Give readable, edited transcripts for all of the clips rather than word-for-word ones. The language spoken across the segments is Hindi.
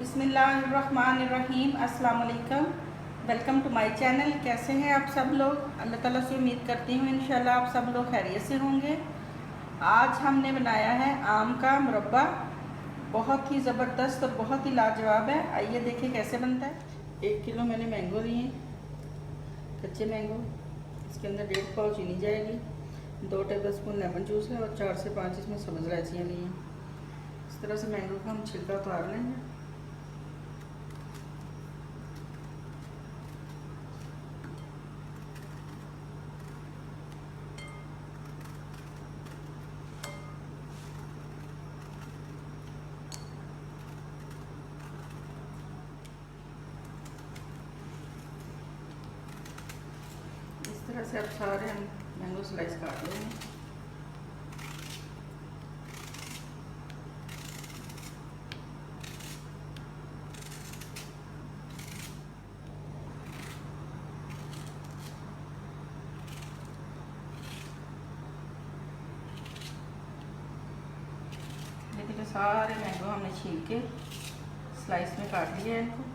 बिस्मिल्लाहिर्रहमानिर्रहीम। अस्सलाम वालेकुम। Welcome to my channel. कैसे हैं आप सब लोग? अल्लाह ताला से उम्मीद करती हूँ इंशाल्लाह आप सब लोग खैरियत से होंगे। आज हमने बनाया है आम का मुरब्बा। बहुत ही ज़बरदस्त और बहुत ही लाजवाब है। आइए देखिए कैसे बनता है। 1 किलो मैंने मैंगो लिए, कच्चे मैंगो। इसके अंदर 1.5 पाव चीनी जाएगी, 2 टेबलस्पून लेमन जूस है और 4 से 5 इसमें सब्ज़ इलायचियाँ ली हैं। इस तरह से मैंगो का हम छिलका उतार लेंगे। इस तरह से अब सारे हम मैंगो स्लाइस काट लेंगे। देखिए सारे मैंगो हमने छील के स्लाइस में काट लिया है इनको।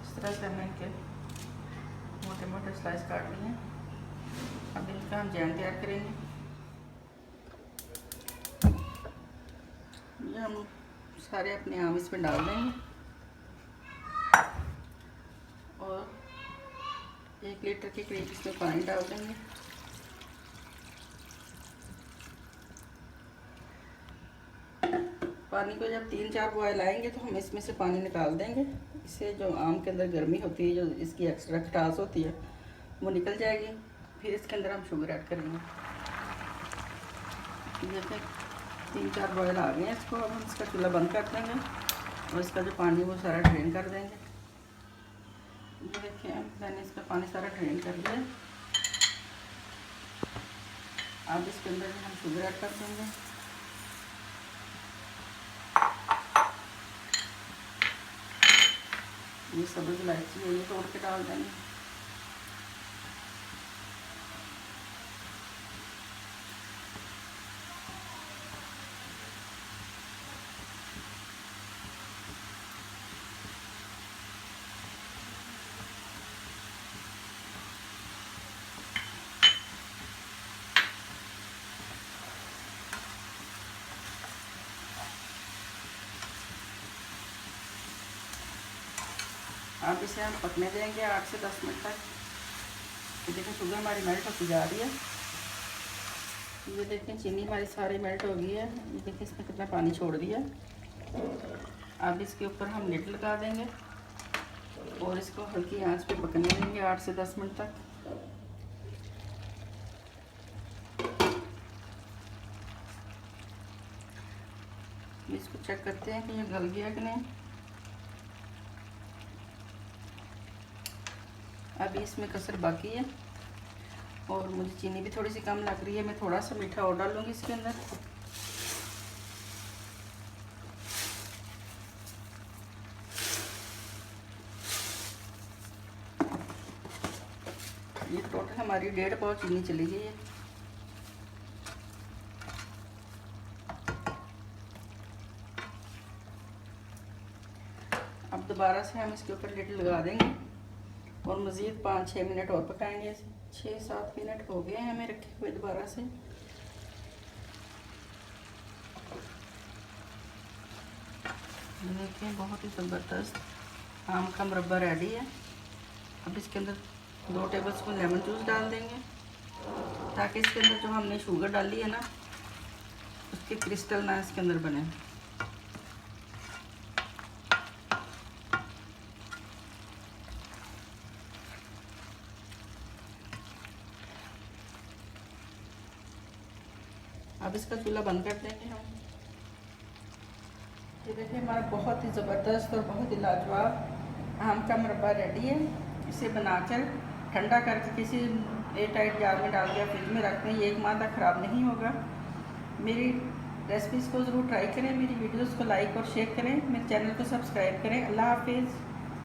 इस तरह से हमने इनके मोटे मोटे स्लाइस काट लिए हैं। अब इनका हम जैम तैयार करेंगे। ये हम सारे अपने आम इसमें डाल देंगे और 1 लीटर के करीब इसमें पानी डाल देंगे। पानी को जब 3-4 बॉयल आएंगे तो हम इसमें से पानी निकाल देंगे। इससे जो आम के अंदर गर्मी होती है, जो इसकी एक्स्ट्रा खटास होती है, वो निकल जाएगी। फिर इसके अंदर हम शुगर ऐड करेंगे। जैसे 3-4 बॉयल आ गए हैं, इसको अब हम इसका चूल्हा बंद कर देंगे और इसका जो पानी वो सारा ड्रेन कर देंगे। ये देखिए मैंने इसका पानी सारा ड्रेन कर दिया। अब इसके अंदर हम शुगर ऐड कर देंगे। ये सब्ज़ इलायची है, ये तोड़ के डाल देंगे। अब इसे हम पकने देंगे 8 से 10 मिनट तक। तो देखिए शुगर हमारी मेल्ट होती जा रही है। ये देखिए चीनी हमारी सारी मेल्ट हो गई है। ये देखिए इसने कितना पानी छोड़ दिया। अब इसके ऊपर हम लिड लगा देंगे और इसको हल्की आंच पे पकने देंगे 8 से 10 मिनट तक। इसको चेक करते हैं कि ये गल गया कि नहीं। अभी इसमें कसर बाकी है और मुझे चीनी भी थोड़ी सी कम लग रही है। मैं थोड़ा सा मीठा और डालूंगी इसके अंदर। ये टोटल हमारी 1.5 पाव चीनी चली गई है। अब दोबारा से हम इसके ऊपर लिड लगा देंगे और मज़ीद 5-6 मिनट और पकाएंगे। 6-7 मिनट हो गए हैं हमें रखे हुए दोबारा से। देखिए बहुत ही ज़बरदस्त आम का मुरब्बा रेडी है। अब इसके अंदर 2 टेबलस्पून लेमन जूस डाल देंगे ताकि इसके अंदर जो हमने शुगर डाली है ना, उसके क्रिस्टल ना इसके अंदर बने। अब इसका चूल्हा बंद कर देंगे हम। ये देखिए हमारा बहुत ही ज़बरदस्त और बहुत ही लाजवाब आम का मुरब्बा रेडी है। इसे बनाकर ठंडा करके किसी एयर टाइट जार में डाल के फ्रिज में रख दें। ये 1 माह तक ख़राब नहीं होगा। मेरी रेसिपीज़ को ज़रूर ट्राई करें। मेरी वीडियोज़ को लाइक और शेयर करें। मेरे चैनल को सब्सक्राइब करें। अल्लाह हाफिज़।